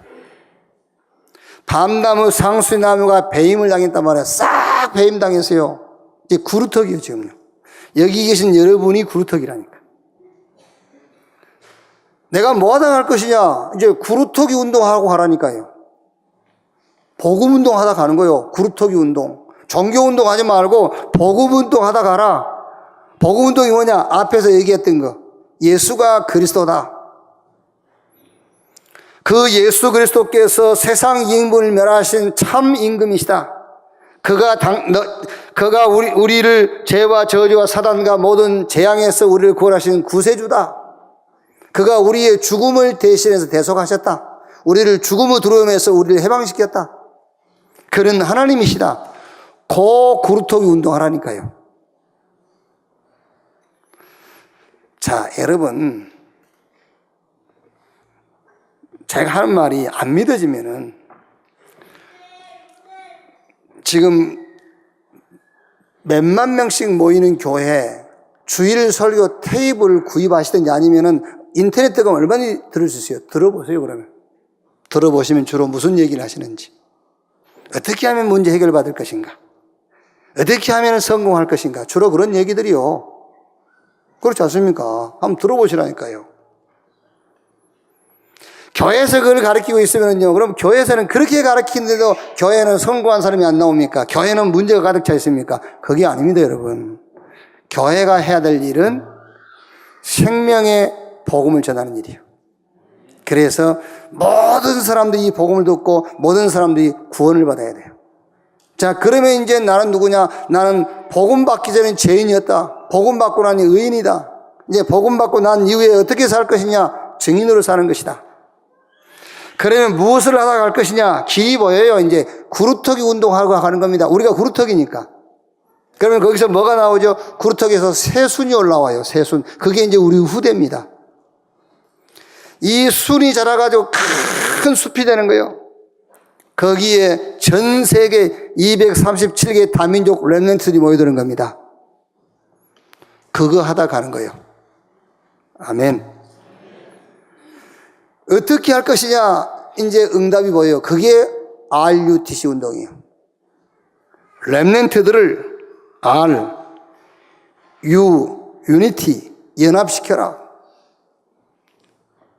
밤나무, 상수나무가 배임을 당했단 말이에요. 싹 배임당했어요. 이제 구루터기예요, 지금요. 여기 계신 여러분이 구루터기라니까. 내가 뭐 하다 갈 것이냐? 이제 구루터기 운동하고 가라니까요. 복음 운동 하다 가는 거예요. 구루터기 운동. 종교 운동 하지 말고 복음 운동 하다 가라. 복음 운동이 뭐냐? 앞에서 얘기했던 거. 예수가 그리스도다. 그 예수 그리스도께서 세상 인분을 멸하신 참 임금이시다. 그가 우리를 죄와 저주와 사단과 모든 재앙에서 우리를 구원하신 구세주다. 그가 우리의 죽음을 대신해서 대속하셨다. 우리를 죽음의 두려움에서 우리를 해방시켰다. 그런 하나님이시다. 그 구루터기 운동하라니까요. 자, 여러분, 제가 하는 말이 안 믿어지면은 지금 몇만 명씩 모이는 교회 주일 설교 테이블 구입하시든지 아니면은 인터넷 들어가면 얼마나 들을 수 있어요? 들어보세요, 그러면. 들어보시면 주로 무슨 얘기를 하시는지. 어떻게 하면 문제 해결받을 것인가? 어떻게 하면 성공할 것인가? 주로 그런 얘기들이요. 그렇지 않습니까? 한번 들어보시라니까요. 교회에서 그걸 가르치고 있으면요. 그럼 교회에서는 그렇게 가르치는데도 교회는 성공한 사람이 안 나옵니까? 교회는 문제가 가득 차 있습니까? 그게 아닙니다, 여러분. 교회가 해야 될 일은 생명의 복음을 전하는 일이에요. 그래서 모든 사람들이 이 복음을 듣고 모든 사람들이 구원을 받아야 돼요. 자, 그러면 이제 나는 누구냐? 나는 복음 받기 전에 죄인이었다. 복음 받고 나니 의인이다. 이제 복음 받고 난 이후에 어떻게 살 것이냐? 증인으로 사는 것이다. 그러면 무엇을 하다 갈 것이냐? 길이 보여요. 이제 구루터기 운동하고 가는 겁니다. 우리가 구루터기니까. 그러면 거기서 뭐가 나오죠? 구루터기에서 새순이 올라와요. 새순. 그게 이제 우리 후대입니다. 이 순이 자라가지고 큰 숲이 되는 거예요. 거기에 전 세계 237개 다민족 렘넌트들이 모여드는 겁니다. 그거 하다 가는 거예요. 아멘. 어떻게 할 것이냐? 이제 응답이 보여요. 그게 RUTC 운동이에요. 렘넌트들을 R, U, 유니티, 연합시켜라.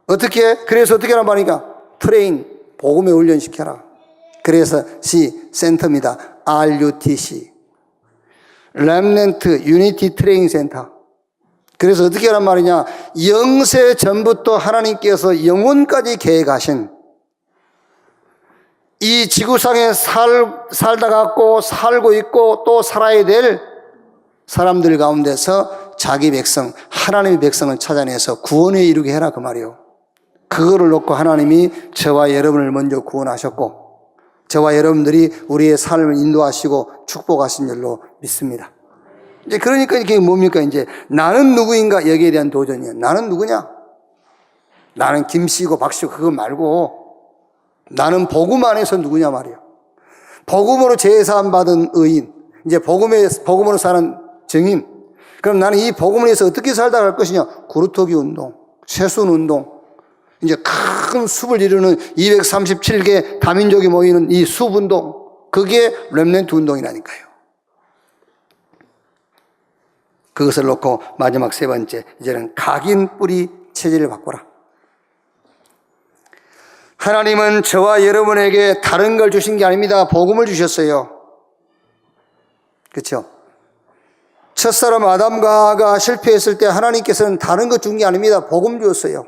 어떻게? 그래서 어떻게 하란 말이니까? 트레인, 복음에 훈련시켜라. 그래서 C, 센터입니다. RUTC. 렘넌트 유니티 트레이닝 센터. 그래서 어떻게 하란 말이냐? 영세 전부터 하나님께서 영원까지 계획하신 이 지구상에 살다 갔고 살고 있고 또 살아야 될 사람들 가운데서 자기 백성, 하나님의 백성을 찾아내서 구원에 이르게 해라 그 말이요. 그거를 놓고 하나님이 저와 여러분을 먼저 구원하셨고 저와 여러분들이 우리의 삶을 인도하시고 축복하신 줄로 믿습니다. 이제 그러니까 이게 뭡니까? 이제 나는 누구인가 여기에 대한 도전이에요. 나는 누구냐? 나는 김씨고 박씨고 그거 말고 나는 복음 안에서 누구냐 말이에요. 복음으로 제사함 받은 의인, 이제 복음으로 사는 증인. 그럼 나는 이 복음을 위해서 어떻게 살다 갈 것이냐? 구루터기 운동, 새순 운동. 이제 큰 숲을 이루는 237개 다민족이 모이는 이 숲 운동. 그게 렘넌트 운동이라니까요. 그것을 놓고 마지막 세 번째, 이제는 각인 뿌리 체질을 바꿔라. 하나님은 저와 여러분에게 다른 걸 주신 게 아닙니다. 복음을 주셨어요. 그렇죠? 첫사람 아담과 하와가 실패했을 때 하나님께서는 다른 거 준 게 아닙니다. 복음 주었어요.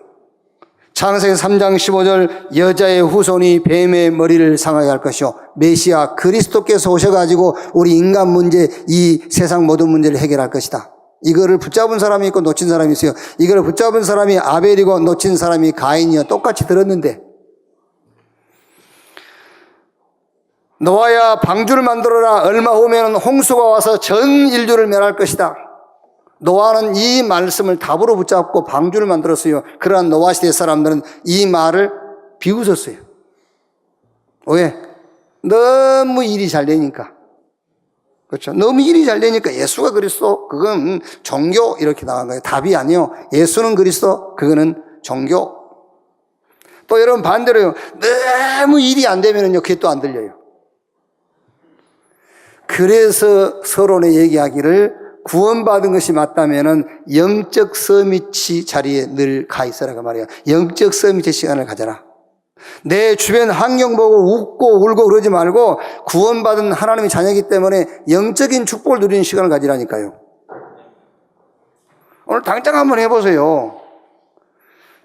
창세기 3장 15절 여자의 후손이 뱀의 머리를 상하게 할 것이요 메시아 그리스도께서 오셔가지고 우리 인간 문제, 이 세상 모든 문제를 해결할 것이다. 이거를 붙잡은 사람이 있고 놓친 사람이 있어요. 이거를 붙잡은 사람이 아벨이고 놓친 사람이 가인이요. 똑같이 들었는데 노아야 방주를 만들어라. 얼마 후에는 홍수가 와서 전 인류를 멸할 것이다. 노아는 이 말씀을 답으로 붙잡고 방주를 만들었어요. 그러나 노아 시대 사람들은 이 말을 비웃었어요. 왜? 너무 일이 잘 되니까. 그렇죠? 너무 일이 잘 되니까 예수가 그리스도, 그건 종교 이렇게 나간 거예요. 답이 아니요. 예수는 그리스도, 그거는 종교. 또 여러분 반대로요. 너무 일이 안 되면요. 그게 또 안 들려요. 그래서 서론에 얘기하기를 구원받은 것이 맞다면은 영적 서밋이 자리에 늘 가 있어라고 말이에요. 영적 서밋의 시간을 가져라. 내 주변 환경 보고 웃고 울고 그러지 말고 구원받은 하나님의 자녀이기 때문에 영적인 축복을 누리는 시간을 가지라니까요. 오늘 당장 한번 해보세요.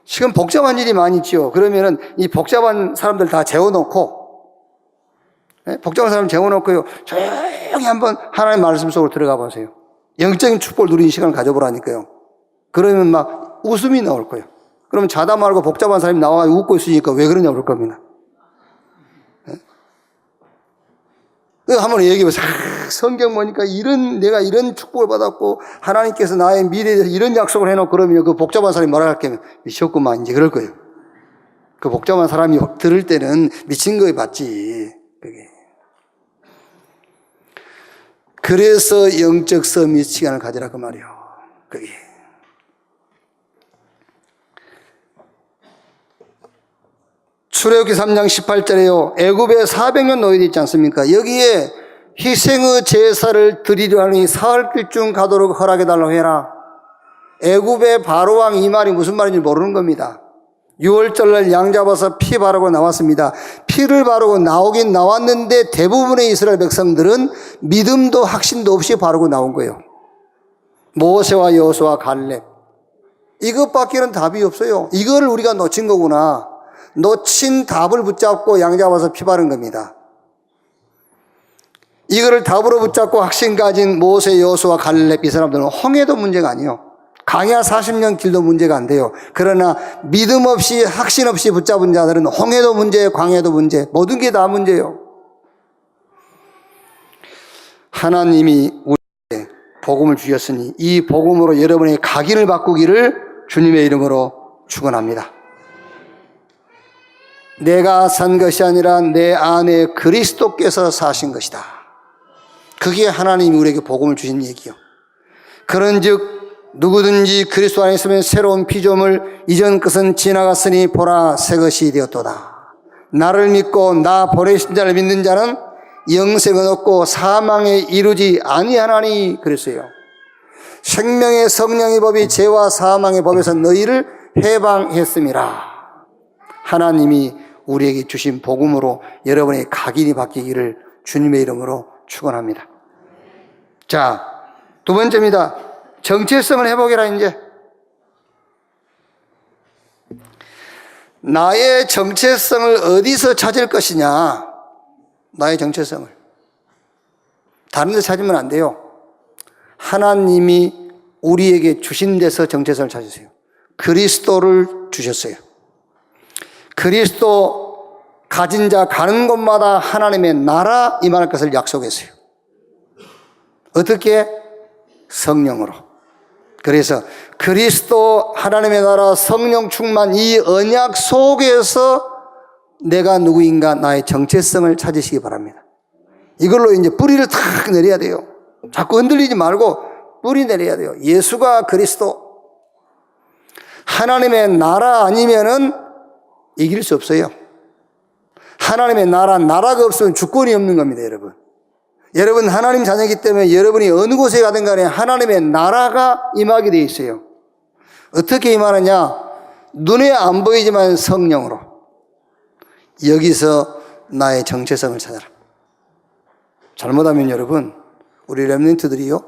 지금 복잡한 일이 많이 있죠. 그러면은 이 복잡한 사람들 다 재워놓고, 복잡한 사람 재워놓고요. 조용히 한번 하나님의 말씀 속으로 들어가 보세요. 영적인 축복을 누리는 시간을 가져보라니까요. 그러면 막 웃음이 나올 거예요. 그러면 자다 말고 복잡한 사람이 나와 웃고 있으니까 왜 그러냐고 그럴 겁니다. 한번 얘기해보세요. 성경 보니까 내가 이런 축복을 받았고 하나님께서 나의 미래에 대해서 이런 약속을 해놓고 그러면 그 복잡한 사람이 뭐라 할게 미쳤구만 이제 그럴 거예요. 그 복잡한 사람이 들을 때는 미친 거에 받지. 그게. 그래서 영적 서밋 시간을 가지라 그 말이요. 그게. 출애굽기 3장 18절에요. 애굽에 400년 노예돼 있지 않습니까? 여기에 희생의 제사를 드리려 하니 사흘길 중 가도록 허락해달라고 해라. 애굽의 바로왕 이 말이 무슨 말인지 모르는 겁니다. 6월절날 양 잡아서 피 바르고 나왔습니다. 피를 바르고 나오긴 나왔는데 대부분의 이스라엘 백성들은 믿음도 확신도 없이 바르고 나온 거예요. 모세와 여호수아 갈렙 이것밖에는 답이 없어요. 이거를 우리가 놓친 거구나. 놓친 답을 붙잡고 양 잡아서 피 바른 겁니다. 이거를 답으로 붙잡고 확신 가진 모세, 여호수아, 갈렙 이 사람들은 홍해도 문제가 아니에요. 강야 40년 길도 문제가 안 돼요. 그러나 믿음 없이 확신 없이 붙잡은 자들은 홍해도 문제, 광야도 문제, 모든 게 다 문제예요. 하나님이 우리에게 복음을 주셨으니 이 복음으로 여러분의 각인을 바꾸기를 주님의 이름으로 축원합니다. 내가 산 것이 아니라 내 안에 그리스도께서 사신 것이다. 그게 하나님이 우리에게 복음을 주신 얘기요. 그런즉 누구든지 그리스도 안에 있으면 새로운 피조물, 이전 것은 지나갔으니 보라 새 것이 되었도다. 나를 믿고 나 보내신 자를 믿는 자는 영생을 얻고 사망에 이르지 아니하나니 그랬어요. 생명의 성령의 법이 죄와 사망의 법에서 너희를 해방했음이라. 하나님이 우리에게 주신 복음으로 여러분의 각인이 바뀌기를 주님의 이름으로 축원합니다. 자, 두 번째입니다. 정체성을 회복해라. 이제 나의 정체성을 어디서 찾을 것이냐. 나의 정체성을 다른 데 찾으면 안 돼요. 하나님이 우리에게 주신 데서 정체성을 찾으세요. 그리스도를 주셨어요. 그리스도 가진 자 가는 곳마다 하나님의 나라 임할 것을 약속했어요. 어떻게? 성령으로. 그래서 그리스도 하나님의 나라 성령 충만 이 언약 속에서 내가 누구인가 나의 정체성을 찾으시기 바랍니다. 이걸로 이제 뿌리를 탁 내려야 돼요. 자꾸 흔들리지 말고 뿌리 내려야 돼요. 예수가 그리스도 하나님의 나라 아니면은 이길 수 없어요. 하나님의 나라가 없으면 주권이 없는 겁니다, 여러분. 여러분 하나님 자녀이기 때문에 여러분이 어느 곳에 가든 간에 하나님의 나라가 임하게 되어 있어요. 어떻게 임하느냐? 눈에 안 보이지만 성령으로. 여기서 나의 정체성을 찾아라. 잘못하면 여러분 우리 렘넌트들이요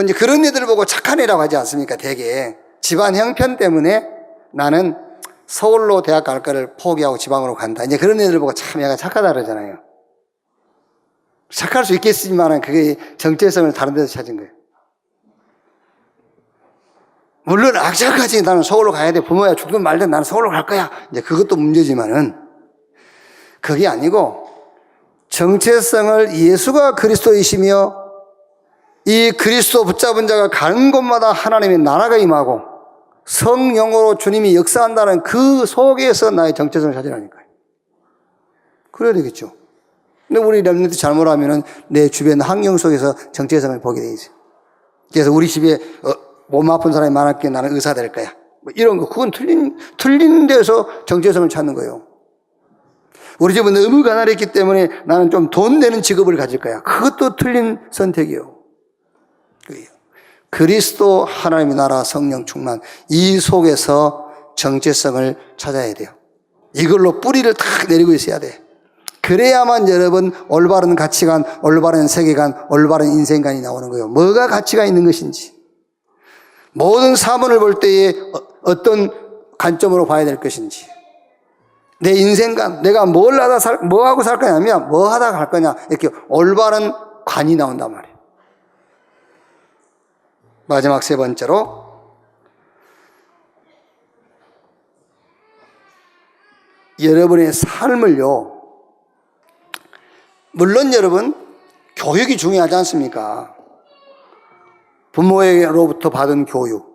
이제 그런 애들 보고 착한 애라고 하지 않습니까? 되게 집안 형편 때문에 나는 서울로 대학 갈 거를 포기하고 지방으로 간다. 이제 그런 애들 보고 참 얘가 착하다 그러잖아요. 착할 수 있겠지만 그게 정체성을 다른 데서 찾은 거예요. 물론 악착같이 나는 서울로 가야 돼. 부모야 죽든 말든 나는 서울로 갈 거야. 이제 그것도 문제지만은 그게 아니고 정체성을 예수가 그리스도이시며 이 그리스도 붙잡은 자가 가는 곳마다 하나님의 나라가 임하고 성령으로 주님이 역사한다는 그 속에서 나의 정체성을 찾으라니까요. 그래야 되겠죠. 근데 우리 렘넌트 잘못하면은 내 주변 환경 속에서 정체성을 보게 돼 있어요. 그래서 우리 집에 몸 아픈 사람이 많았기에 나는 의사 될 거야. 뭐 이런 거, 그건 틀린 데서 정체성을 찾는 거예요. 우리 집은 너무 가난했기 때문에 나는 좀 돈 되는 직업을 가질 거야. 그것도 틀린 선택이에요. 그리스도 하나님의 나라 성령 충만, 이 속에서 정체성을 찾아야 돼요. 이걸로 뿌리를 탁 내리고 있어야 돼. 그래야만 여러분 올바른 가치관, 올바른 세계관, 올바른 인생관이 나오는 거예요. 뭐가 가치가 있는 것인지, 모든 사문을 볼 때에 어떤 관점으로 봐야 될 것인지, 내 인생관, 내가 뭐 하고 살 거냐며, 뭐 하다가 갈 거냐, 이렇게 올바른 관이 나온단 말이에요. 마지막 세 번째로, 여러분의 삶을요, 물론 여러분 교육이 중요하지 않습니까? 부모로부터 받은 교육,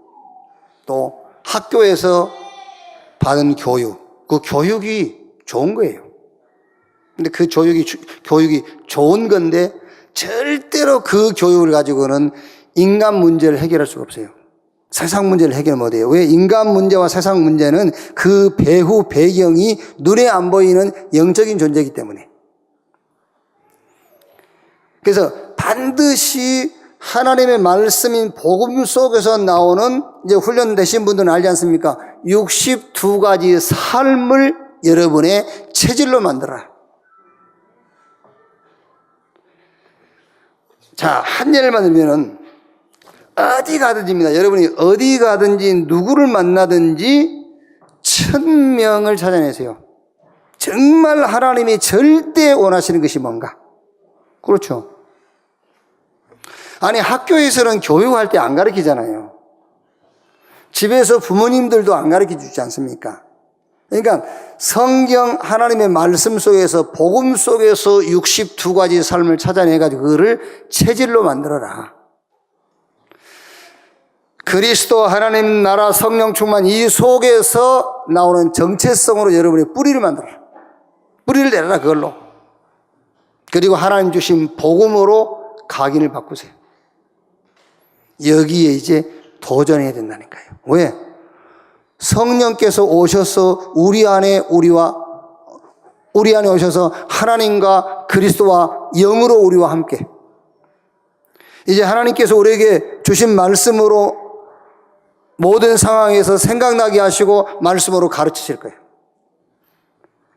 또 학교에서 받은 교육, 그 교육이 좋은 거예요. 근데 그 교육이 좋은 건데 절대로 그 교육을 가지고는 인간 문제를 해결할 수가 없어요. 세상 문제를 해결 못해요. 왜? 인간 문제와 세상 문제는 그 배경이 눈에 안 보이는 영적인 존재이기 때문에. 그래서 반드시 하나님의 말씀인 복음 속에서 나오는, 이제 훈련되신 분들은 알지 않습니까? 62가지 삶을 여러분의 체질로 만들어라. 자, 한 예를만 들면은 어디 가든지입니다. 여러분이 어디 가든지 누구를 만나든지 1000명을 찾아내세요. 정말 하나님이 절대 원하시는 것이 뭔가? 그렇죠. 아니, 학교에서는 교육할 때 안 가르치잖아요. 집에서 부모님들도 안 가르쳐 주지 않습니까? 그러니까 성경 하나님의 말씀 속에서, 복음 속에서 62가지 삶을 찾아내가지고 그거를 체질로 만들어라. 그리스도 하나님 나라 성령 충만, 이 속에서 나오는 정체성으로 여러분의 뿌리를 만들어라. 뿌리를 내려라, 그걸로. 그리고 하나님 주신 복음으로 각인을 바꾸세요. 여기에 이제 도전해야 된다니까요. 왜? 성령께서 오셔서 우리 안에 오셔서 하나님과 그리스도와 영으로 우리와 함께, 이제 하나님께서 우리에게 주신 말씀으로 모든 상황에서 생각나게 하시고 말씀으로 가르치실 거예요.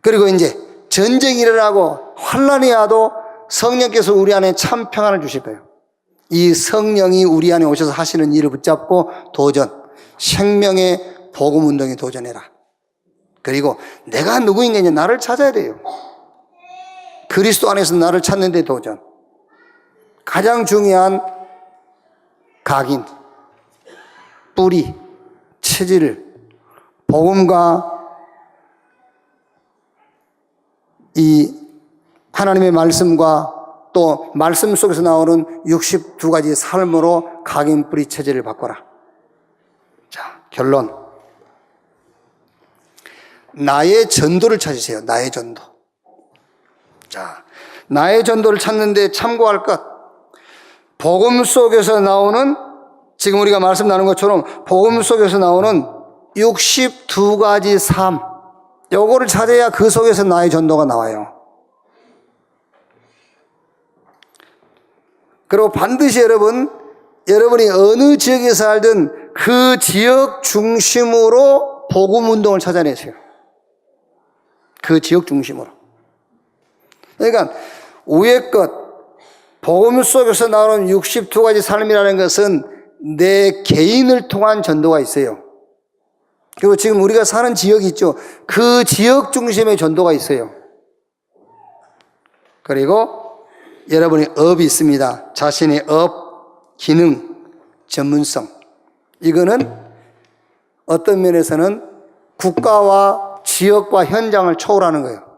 그리고 이제 전쟁이 일어나고 환란이 와도 성령께서 우리 안에 참 평안을 주실 거예요. 이 성령이 우리 안에 오셔서 하시는 일을 붙잡고 도전, 생명의 복음 운동에 도전해라. 그리고 내가 누구인가, 나를 찾아야 돼요. 그리스도 안에서 나를 찾는 데 도전. 가장 중요한 각인, 뿌리, 체질, 복음과 이 하나님의 말씀과 또 말씀 속에서 나오는 62가지 삶으로 각인, 뿌리, 체질을 바꿔라. 자, 결론. 나의 전도를 찾으세요. 나의 전도. 자, 나의 전도를 찾는데 참고할 것. 복음 속에서 나오는, 지금 우리가 말씀 나눈 것처럼 복음 속에서 나오는 62가지 삶, 요거를 찾아야 그 속에서 나의 전도가 나와요. 그리고 반드시 여러분이 어느 지역에 살든 그 지역 중심으로 복음 운동을 찾아내세요. 그 지역 중심으로. 그러니까 위의 것, 복음 속에서 나오는 62가지 삶이라는 것은 내 개인을 통한 전도가 있어요. 그리고 지금 우리가 사는 지역이 있죠. 그 지역 중심의 전도가 있어요. 그리고 여러분의 업이 있습니다. 자신의 업, 기능, 전문성. 이거는 어떤 면에서는 국가와 지역과 현장을 초월하는 거예요.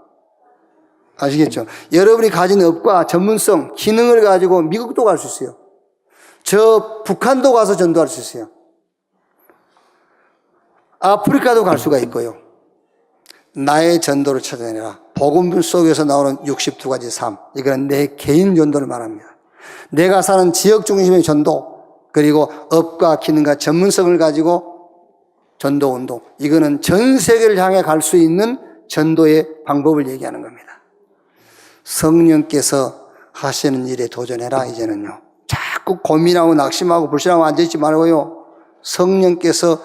아시겠죠? 여러분이 가진 업과 전문성, 기능을 가지고 미국도 갈 수 있어요. 저 북한도 가서 전도할 수 있어요. 아프리카도 갈 수가 있고요. 나의 전도를 찾아내라. 복음 속에서 나오는 62가지 삶. 이거는 내 개인 전도를 말합니다. 내가 사는 지역 중심의 전도, 그리고 업과 기능과 전문성을 가지고 전도 운동. 이거는 전 세계를 향해 갈 수 있는 전도의 방법을 얘기하는 겁니다. 성령께서 하시는 일에 도전해라. 이제는요. 자꾸 고민하고 낙심하고 불신하고 앉아있지 말고요. 성령께서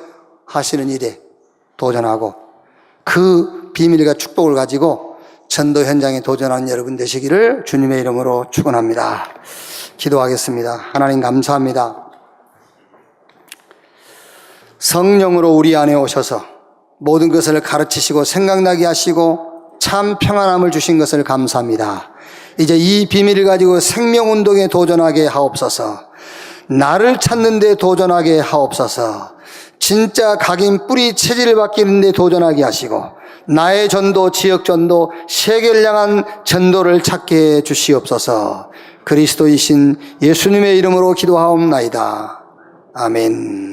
하시는 일에 도전하고 그 비밀과 축복을 가지고 전도 현장에 도전하는 여러분 되시기를 주님의 이름으로 축원합니다. 기도하겠습니다. 하나님 감사합니다. 성령으로 우리 안에 오셔서 모든 것을 가르치시고 생각나게 하시고 참 평안함을 주신 것을 감사합니다. 이제 이 비밀을 가지고 생명운동에 도전하게 하옵소서. 나를 찾는 데 도전하게 하옵소서. 진짜 각인 뿌리 체질을 바뀌는 데 도전하게 하시고 나의 전도, 지역 전도, 세계를 향한 전도를 찾게 해 주시옵소서. 그리스도이신 예수님의 이름으로 기도하옵나이다. 아멘.